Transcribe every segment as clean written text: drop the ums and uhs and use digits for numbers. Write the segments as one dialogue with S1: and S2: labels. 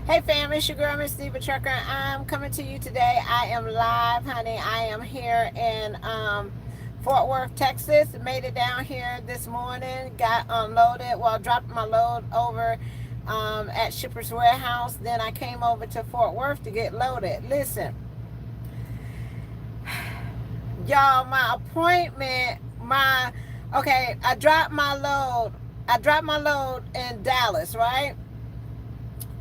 S1: Hey fam, it's your girl Miss Diva Trucker. I'm coming to you today. I am live, honey. I am here in Fort Worth, Texas. Made it down here this morning. Got unloaded. Well, dropped my load over at Shipper's Warehouse. Then I came over to Fort Worth to get loaded. Listen, y'all, my appointment, okay, I dropped my load. I dropped my load in Dallas, right?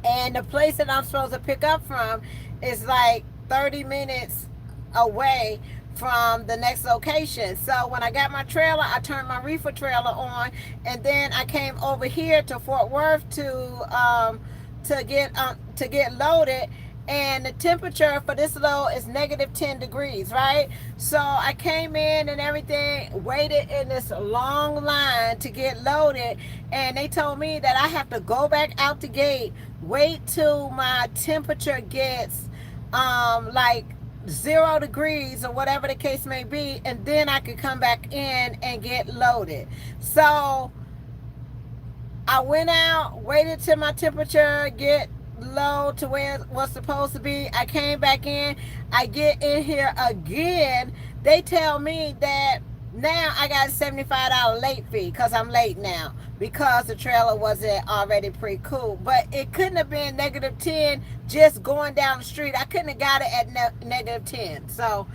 S1: And the place that I'm supposed to pick up from is like 30 minutes away from the next location. So when I got my trailer, I turned my reefer trailer on, and then I came over here to Fort Worth to get loaded. And the temperature for this load is negative 10 degrees, right? So I came in and everything, waited in this long line to get loaded, and they told me that I have to go back out the gate, wait till my temperature gets like 0 degrees or whatever the case may be, and then I could come back in and get loaded. So I went out, waited till my temperature get low to where it was supposed to be. I came back in. I get in here again. They tell me that now I got a $75 late fee because I'm late now because the trailer wasn't already pre-cooled. But it couldn't have been negative 10 just going down the street. I couldn't have got it at negative 10. So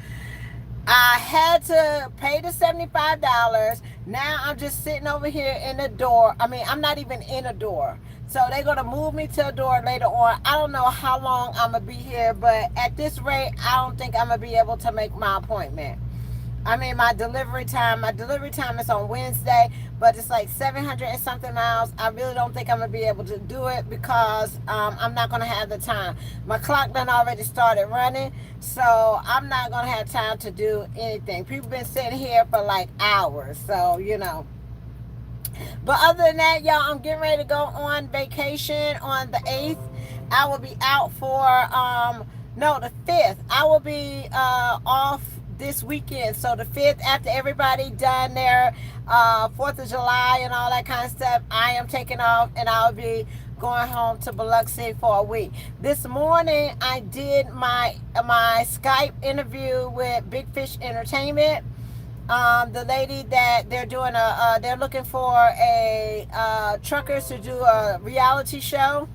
S1: I had to pay the $75. Now I'm just sitting over here in the door. I mean, I'm not even in a door. So they're going to move me to a door later on. I don't know how long I'm going to be here, but at this rate, I don't think I'm going to be able to make my appointment. I mean, my delivery time is on Wednesday, but it's like 700 and something miles. I really don't think I'm going to be able to do it because I'm not going to have the time. My clock done already started running, so I'm not going to have time to do anything. People been sitting here for like hours, so, you know. But other than that, y'all, I'm getting ready to go on vacation on the 8th. I will be out for, the 5th. I will be off this weekend. So the 5th, after everybody done their 4th of July and all that kind of stuff, I am taking off and I'll be going home to Biloxi for a week. This morning, I did my Skype interview with Big Fish Entertainment. The lady that they're looking for truckers to do a reality show.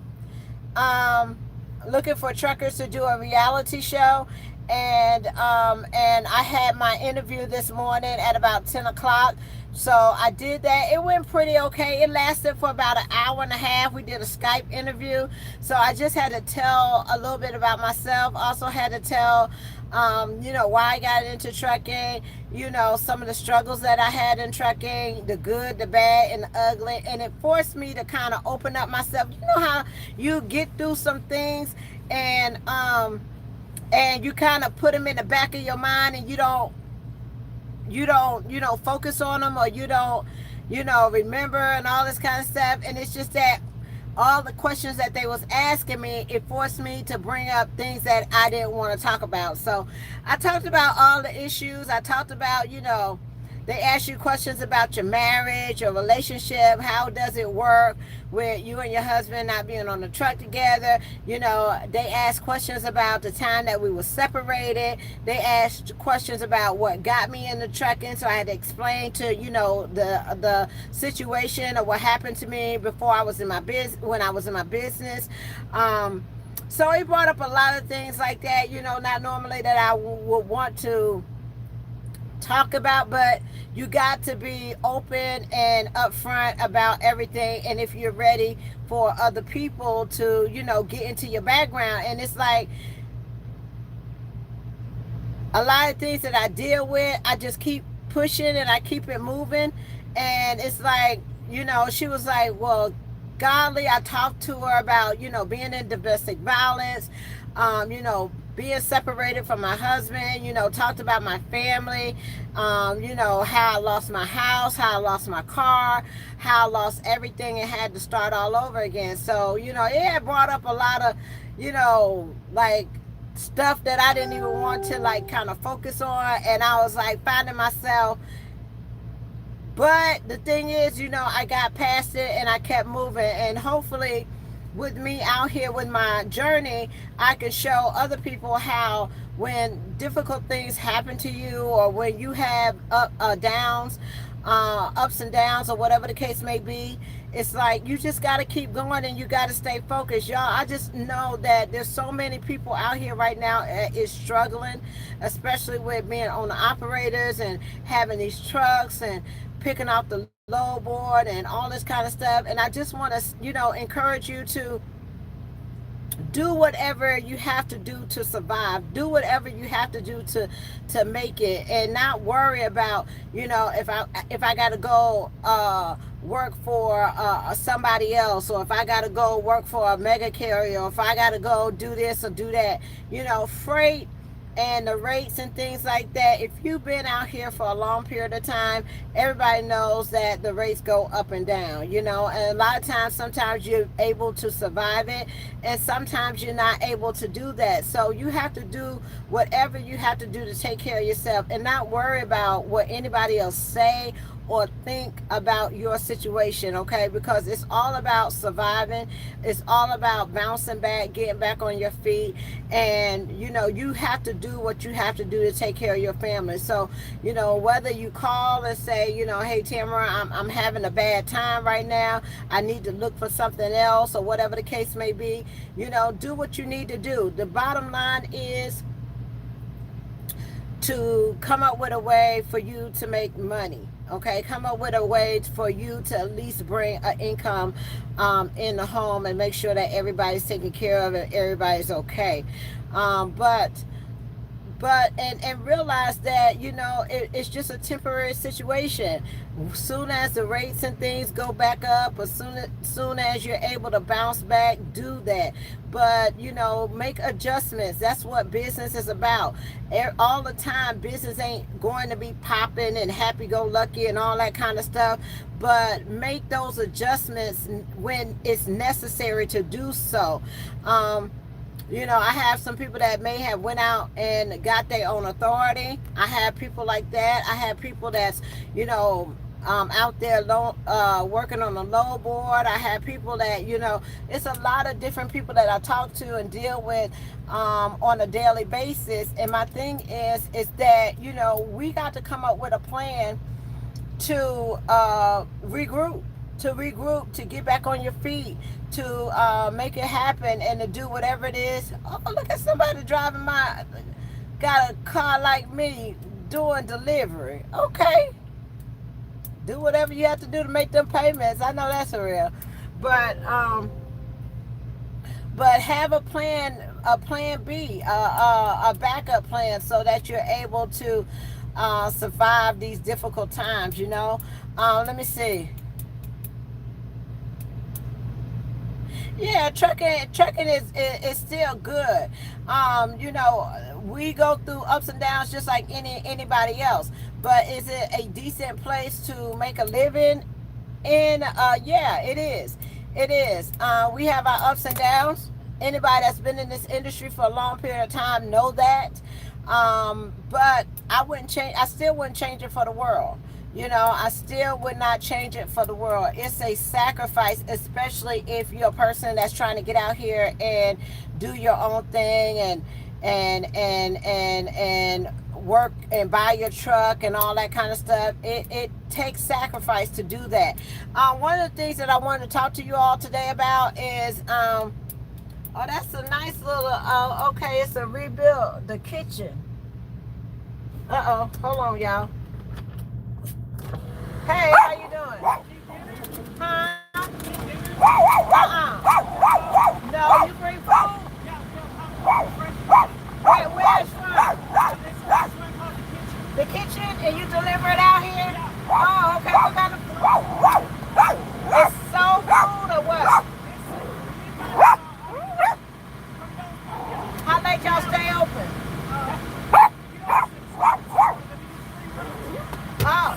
S1: Looking for truckers to do a reality show. And I had my interview this morning at about 10 o'clock. So I did that. It went pretty okay. It lasted for about an hour and a half. We did a Skype interview. So I just had to tell a little bit about myself. Also had to tell, why I got into trucking, some of the struggles that I had in trucking, the good, the bad, and the ugly. And it forced me to kind of open up myself. You know how you get through some things and you kind of put them in the back of your mind and you don't focus on them, or you don't remember and all this kind of stuff. And it's just that all the questions that they was asking me, it forced me to bring up things that I didn't want to talk about. So I talked about all the issues. I talked about, they ask you questions about your marriage, your relationship, how does it work with you and your husband not being on the truck together. They asked questions about the time that we were separated. They asked questions about what got me into trucking, so I had to explain to the situation of what happened to me before I was in my business, when I was in my business. So he brought up a lot of things like that, not normally that I would want to talk about, but you got to be open and upfront about everything. And if you're ready for other people to get into your background, and it's like a lot of things that I deal with, I just keep pushing and I keep it moving. And it's like, she was like, well, godly, I talked to her about being in domestic violence, being separated from my husband, talked about my family, how I lost my house, how I lost my car, how I lost everything and had to start all over again. So, it had brought up a lot of, like stuff that I didn't even want to like kind of focus on. And I was like finding myself. But the thing is, I got past it and I kept moving. And hopefully with me out here with my journey, I can show other people how when difficult things happen to you, or when you have downs, ups and downs, or whatever the case may be, it's like you just got to keep going and you got to stay focused, y'all. I just know that there's so many people out here right now is struggling, especially with being owner operators and having these trucks and picking off the low board and all this kind of stuff. And I just want to, encourage you to do whatever you have to do to survive. Do whatever you have to do to make it, and not worry about, if I got to go work for somebody else, or if I got to go work for a mega carrier, or if I got to go do this or do that. Freight and the rates and things like that. If you've been out here for a long period of time, everybody knows that the rates go up and down, and a lot of times, sometimes you're able to survive it, and sometimes you're not able to do that. So you have to do whatever you have to do to take care of yourself, and not worry about what anybody else say or think about your situation, okay? Because it's all about surviving. It's all about bouncing back, getting back on your feet. And, you have to do what you have to do to take care of your family. So, whether you call and say, hey, Tamara, I'm having a bad time right now. I need to look for something else, or whatever the case may be, do what you need to do. The bottom line is to come up with a way for you to make money. Okay, come up with a way for you to at least bring an income in the home, and make sure that everybody's taken care of and everybody's okay. But realize that it's just a temporary situation. Soon as the rates and things go back up, or soon as you're able to bounce back, do that. But make adjustments. That's what business is about. All the time, business ain't going to be popping and happy-go-lucky and all that kind of stuff. But make those adjustments when it's necessary to do so. I have some people that may have went out and got their own authority. I have people like that. I have people that's, out there working on a low board. I have people that, it's a lot of different people that I talk to and deal with on a daily basis. And my thing is that, we got to come up with a plan to regroup, to get back on your feet, to make it happen, and to do whatever it is. Oh, look at somebody driving got a car like me doing delivery. Okay. Do whatever you have to do to make them payments. I know that's real. But have a plan B, a backup plan, so that you're able to survive these difficult times, Let me see. Yeah, trucking is still good. We go through ups and downs just like anybody else. But is it a decent place to make a living in? Yeah, it is. It is. We have our ups and downs. Anybody that's been in this industry for a long period of time know that. But I still wouldn't change it for the world. I still would not change it for the world. It's a sacrifice, especially if you're a person that's trying to get out here and do your own thing and work and buy your truck and all that kind of stuff. It takes sacrifice to do that. One of the things that I wanted to talk to you all today about is, oh, that's a nice little, okay, it's a rebuild, the kitchen. Uh-oh, hold on, y'all. Hey, how you doing? Huh? No, you bring food? Where's from? The kitchen? And you deliver it out here? Oh, okay. What kind of food? It's soul food or what? How late y'all stay open? Oh.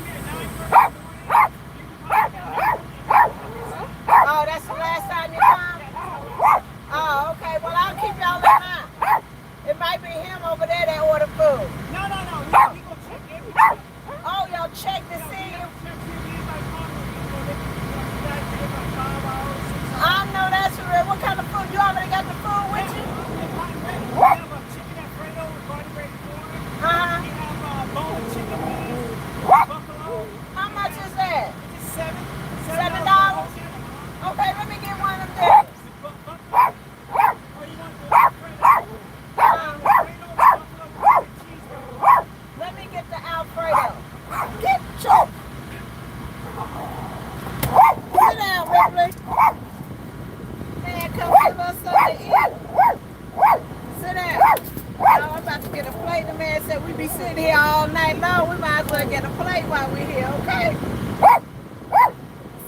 S1: sitting here all night long. We might as well get a plate while we're here, okay?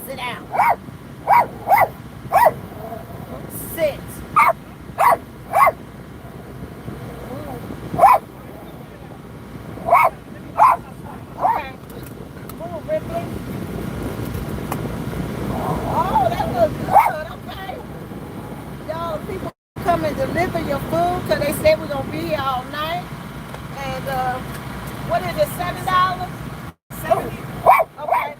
S1: Sit down. Sit. Okay. Move, Ripley. Oh, that looks good. Okay. Y'all, people come and deliver your food because they said we're going to be here all night. And what is it, $7? 70. Okay.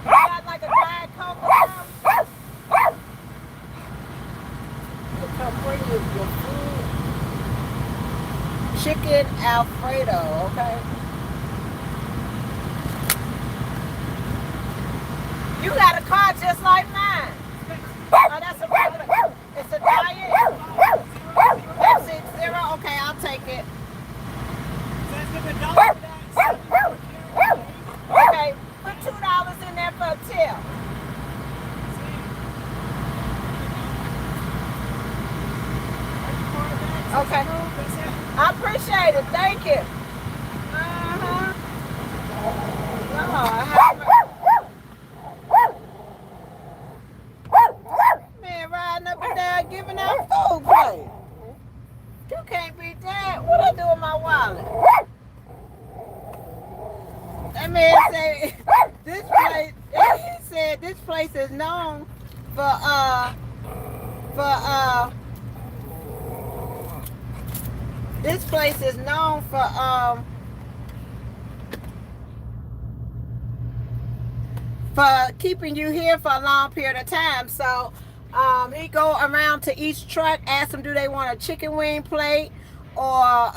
S1: You got like a Diet Coke or something? You come bring your food. Chicken Alfredo, okay? You got a car just like mine. Oh, that's a regular. It's a diet. Pepsi Zero. Okay, I'll take it. Okay, put $2 in there for a tip. Okay. I appreciate it. Thank you. Uh-huh. Man, riding up and down giving out food plates. You can't beat that. What I do with my wallet? That man said this place. He said this place is known for this place is known for keeping you here for a long period of time. So he go around to each truck, ask them do they want a chicken wing plate or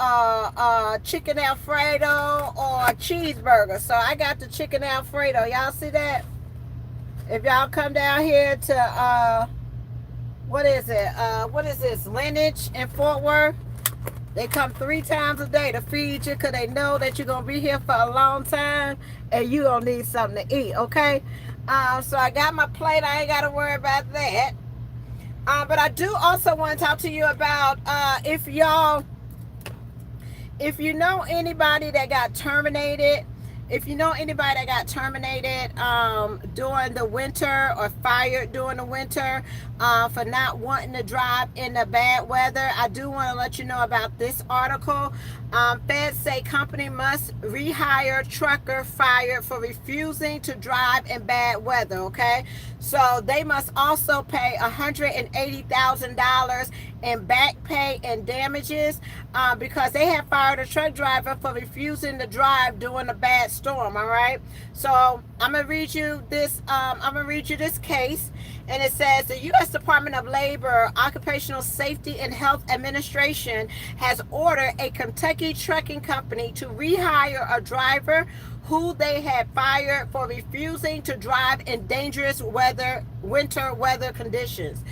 S1: chicken Alfredo or a cheeseburger. So I got the chicken Alfredo. Y'all see that? If y'all come down here to what is this, Lineage in Fort Worth, they come 3 times a day to feed you because they know that you're going to be here for a long time and you're going to need something to eat, okay? So I got my plate. I ain't got to worry about that. But I do also want to talk to you about if you know anybody that got terminated, during the winter or fired during the winter for not wanting to drive in the bad weather, I do want to let you know about this article. Feds say company must rehire trucker fired for refusing to drive in bad weather, okay? So they must also pay $180,000 in back pay and damages because they have fired a truck driver for refusing to drive during a bad storm, all right? So I'm going to read you this case. And it says the U.S. Department of Labor, Occupational Safety and Health Administration has ordered a Kentucky trucking company to rehire a driver who they had fired for refusing to drive in dangerous winter weather conditions.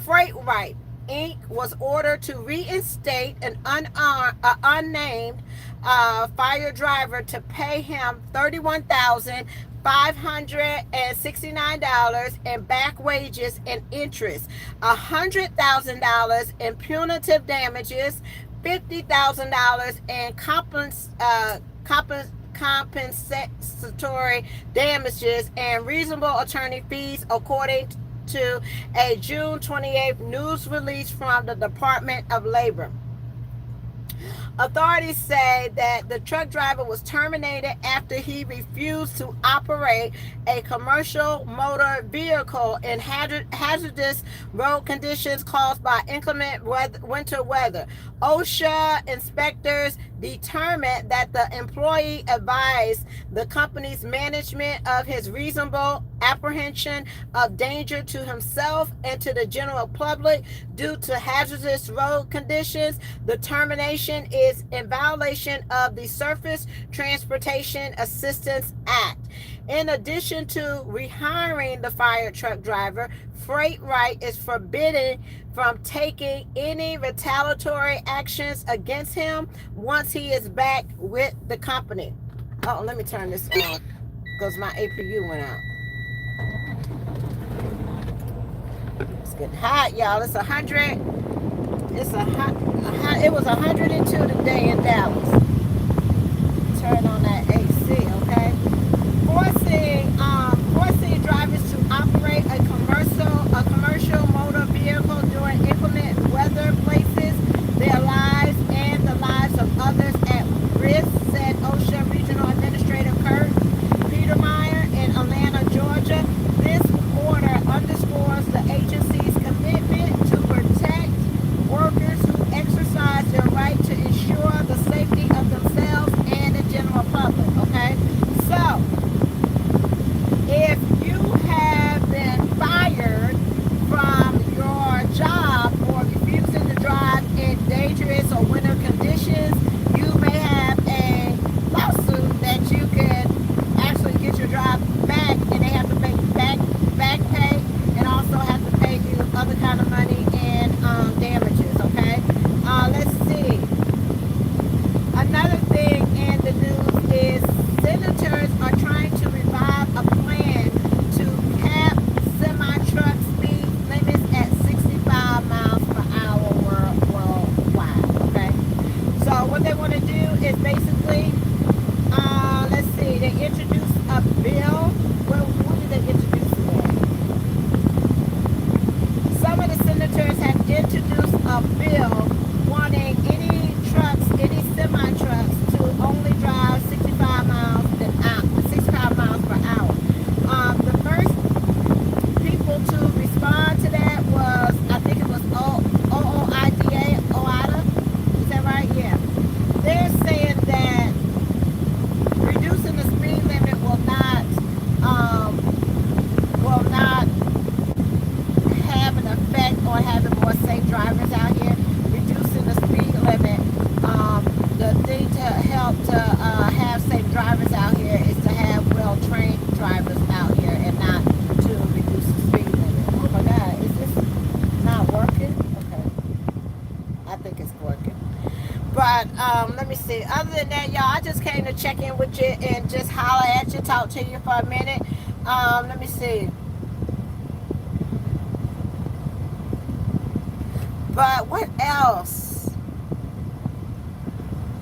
S1: Freight Right Inc. was ordered to reinstate an unnamed fire driver to pay him $31,569 in back wages and interest, $100,000 in punitive damages, $50,000 in compensatory damages, and reasonable attorney fees, according to a June 28th news release from the Department of Labor. Authorities say that the truck driver was terminated after he refused to operate a commercial motor vehicle in hazardous road conditions caused by inclement winter weather. OSHA inspectors determined that the employee advised the company's management of his reasonable apprehension of danger to himself and to the general public due to hazardous road conditions. The termination is in violation of the Surface Transportation Assistance Act. In addition to rehiring the fired truck driver, Freight Right is forbidden from taking any retaliatory actions against him once he is back with the company. Oh, let me turn this on because my APU went out. It's getting hot, y'all. It's 100 It's it was 102 today in Dallas. Turn on that AC, okay? Forcing drivers to operate a commercial motor vehicle during inclement weather places their lives and the lives of others at risk, said OSHA Regional Administrator Kurt Petermeyer in Atlanta, Georgia. This order underscores the agency's commitment to protect workers who exercise their right to ensure the safety of themselves and the general public. Okay, so if you have been fired from your job for refusing to drive in dangerous or winter conditions, you may have a lawsuit that you can actually get your job back, and they have to pay back pay, and also have to pay you other kind of money and damages. Okay, let's see. Another thing in the news is senators are trying to revive a plan to cap semi-truck speed limits at 65 miles per hour worldwide. Okay, so what they want to do is basically, let's see, they introduced a bill. Well, what did they introduce today? Some of the senators have introduced a bill wanting any trucks, any semi trucks, to only drive 65 miles an hour, 65 miles per hour. The first people to respond to that was, I think it was OOIDA. Is that right? Yeah. They're saying that reducing the speed limit um, will not have an effect on having more safe drivers out here. Reducing the speed limit, the thing to help to have safe drivers out here is to have well-trained drivers out here, and not to reduce the speed limit. Oh my God, is this not working? Okay, I think it's working. But let me see. Other than that, y'all, I just came to check in with you and just holler at you, talk to you for a minute. Let me see. But what else?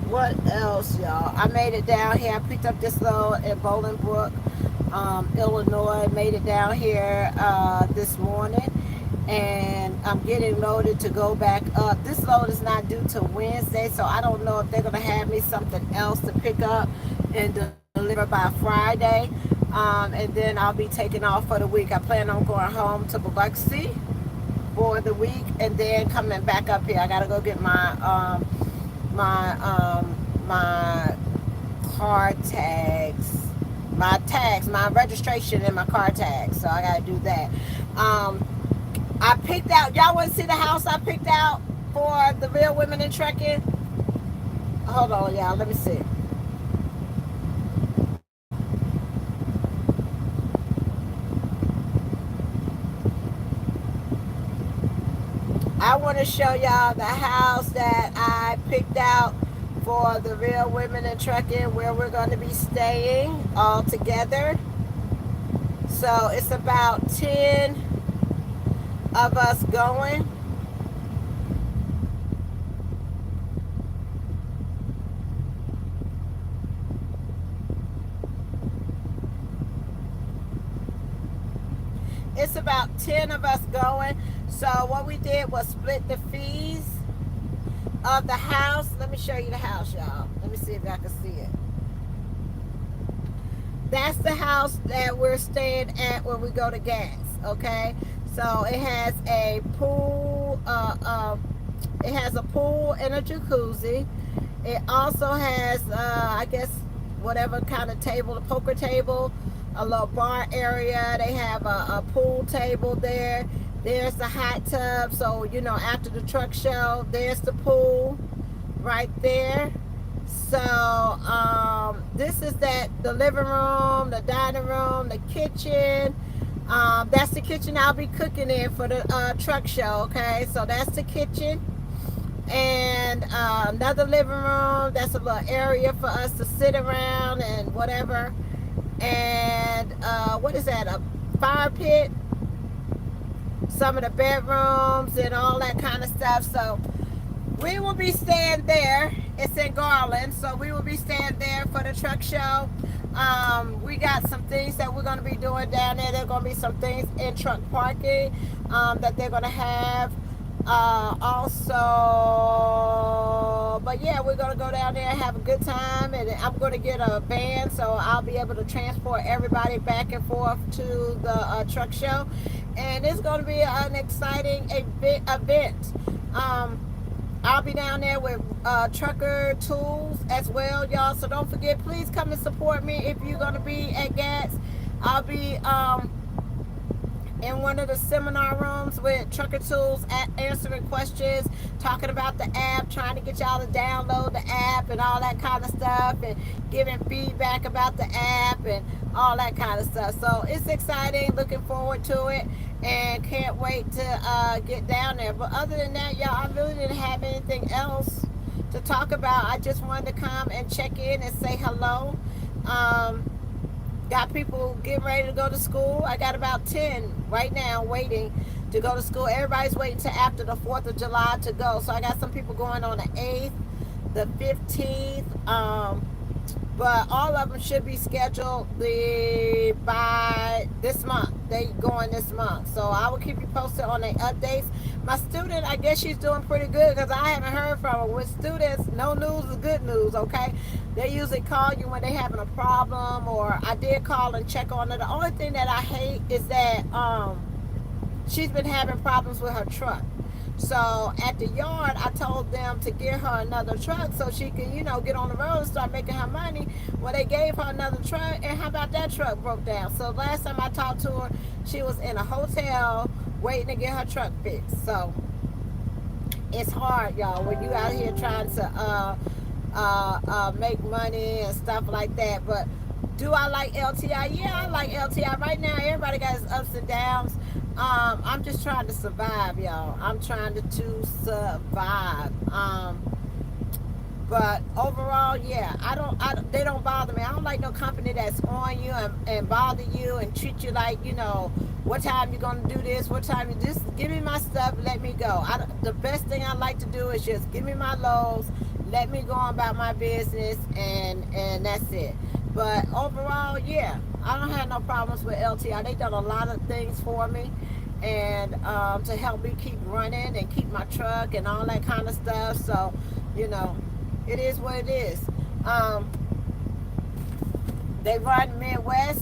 S1: What else, y'all? I made it down here. I picked up this load at Bolingbrook, Illinois. Made it down here this morning, and I'm getting loaded to go back up. This load is not due till Wednesday, so I don't know if they're gonna have me something else to pick up and deliver by Friday. And then I'll be taking off for the week. I plan on going home to Biloxi for the week, and then coming back up here. I gotta go get my car tags, my registration and my car tags. So I gotta do that. I picked out. Y'all want to see the house I picked out for the Real Women in Trucking? Hold on, y'all. Let me see. I want to show y'all the house that I picked out for the Real Women in Trucking, where we're going to be staying all together. So it's about 10 of us going. It's about 10 of us going. So what we did was split the fees of the house. Let me show you the house, y'all. Let me see if I can see it. That's the house that we're staying at when we go to gas, okay? So it has a pool, it has a pool and a jacuzzi. It also has, I guess, whatever kind of table, a poker table, a little bar area. They have a pool table there. There's the hot tub. So, you know, after the truck show, there's the pool right there. So, this is the living room, the dining room, the kitchen. That's the kitchen I'll be cooking in for the truck show, okay? So that's the kitchen. And another living room. That's a little area for us to sit around and whatever. And what is that? A fire pit. Some of the bedrooms and all that kind of stuff. So We will be staying there. It's in Garland, so we will be staying there for the truck show. We got some things that we're going to be doing down there. There are going to be some things in truck parking that they're going to have. Also, but yeah, we're going to go down there and have a good time. And I'm going to get a van so I'll be able to transport everybody back and forth to the truck show. And it's going to be an exciting event. Um, I'll be down there with trucker tools as well, y'all. So don't forget, please come and support me if you're going to be at GATS. I'll be in one of the seminar rooms with trucker tools, answering questions, talking about the app, trying to get y'all to download the app and all that kind of stuff, and giving feedback about the app and all that kind of stuff. So it's exciting, looking forward to it, and can't wait to get down there. But other than that, y'all, I really didn't have anything else to talk about. I just wanted to come and check in and say hello. Got people getting ready to go to school. I got about 10 right now waiting to go to school. Everybody's waiting till after the 4th of July to go. So I got some people going on the 8th, the 15th. But all of them should be scheduled by this month. They going this month. So I will keep you posted on the updates. My student, I guess she's doing pretty good because I haven't heard from her. With students, no news is good news, okay? They usually call you when they're having a problem, or I did call and check on her. The only thing that I hate is that she's been having problems with her truck. So at the yard, I told them to get her another truck so she can, get on the road and start making her money. Well, they gave her another truck, and how about that truck broke down? So last time I talked to her, she was in a hotel waiting to get her truck fixed. So it's hard, y'all, when you out here trying to make money and stuff like that. But do I like LTI? Yeah, I like LTI. Right now, everybody got its ups and downs. I'm just trying to survive, y'all. I'm trying to survive. But overall, yeah, they don't bother me. I don't like no company that's on you and bother you and treat you like, what time you gonna do this, what time you just give me my stuff, let me go. The best thing I like to do is just give me my loads, let me go on about my business, and that's it. But overall, yeah, I don't have no problems with LTI. They done a lot of things for me, and to help me keep running and keep my truck and all that kind of stuff. So, it is what it is. They run Midwest.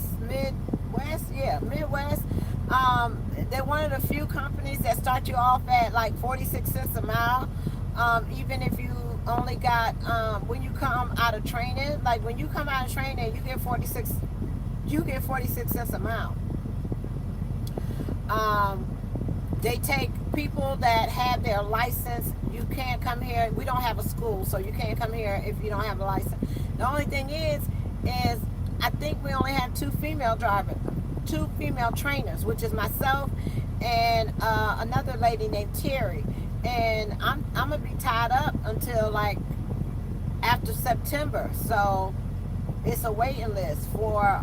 S1: They're one of the few companies that start you off at like 46 cents a mile. Even if you only got, when you come out of training, like when you come out of training, you get 46 cents a mile. They take people that have their license. You can't come here. We don't have a school, so you can't come here if you don't have a license. The only thing is I think we only have two female trainers, which is myself and another lady named Terry. And I'm gonna be tied up until like after September. So it's a waiting list for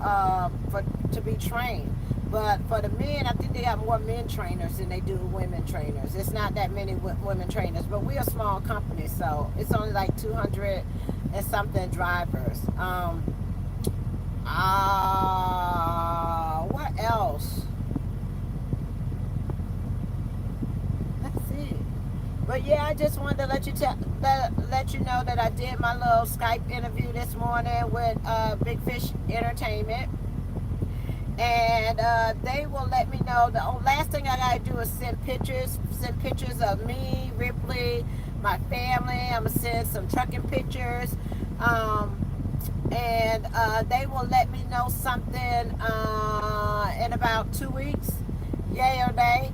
S1: to be trained. But for the men, I think they got more men trainers than they do women trainers. It's not that many women trainers, but we're a small company, so it's only like 200 and something drivers. What else? That's it. But yeah, I just wanted to let you know that I did my little Skype interview this morning with Big Fish Entertainment. And they will let me know. The last thing I gotta do is send pictures of me, Ripley, my family. I'm gonna send some trucking pictures, and they will let me know something in about 2 weeks, yay or nay.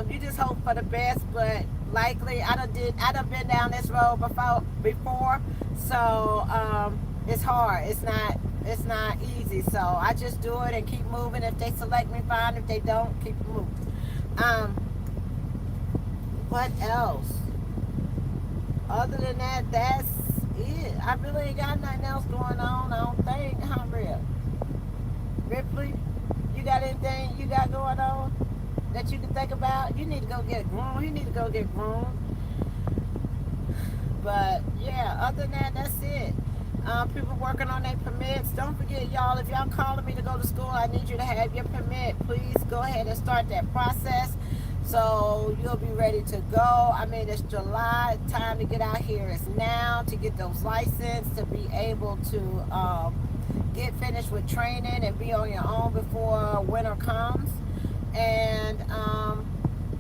S1: You just hope for the best, but likely I done been down this road before, so it's hard. It's not easy, so I just do it and keep moving. If they select me, fine. If they don't, keep moving. What else? Other than that, that's it. I really ain't got nothing else going on, I don't think. Huh, Ripley, you got anything you got going on that you can think about? You need to go get groomed. You need to go get groomed. But yeah, other than that, that's it. People working on their permits. Don't forget, y'all, if y'all calling me to go to school, I need you to have your permit. Please go ahead and start that process so you'll be ready to go. I mean, it's July. Time to get out here is now to get those license, to be able to get finished with training and be on your own before winter comes. And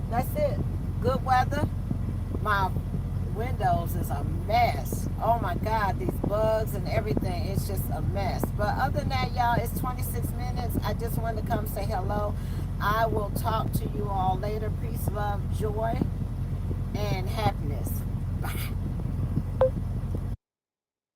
S1: that's it. Good weather. My windows is a mess. Oh my God, these bugs and everything. It's just a mess. But other than that, y'all, it's 26 minutes. I just wanted to come say hello. I will talk to you all later. Peace, love, joy, and happiness. Bye.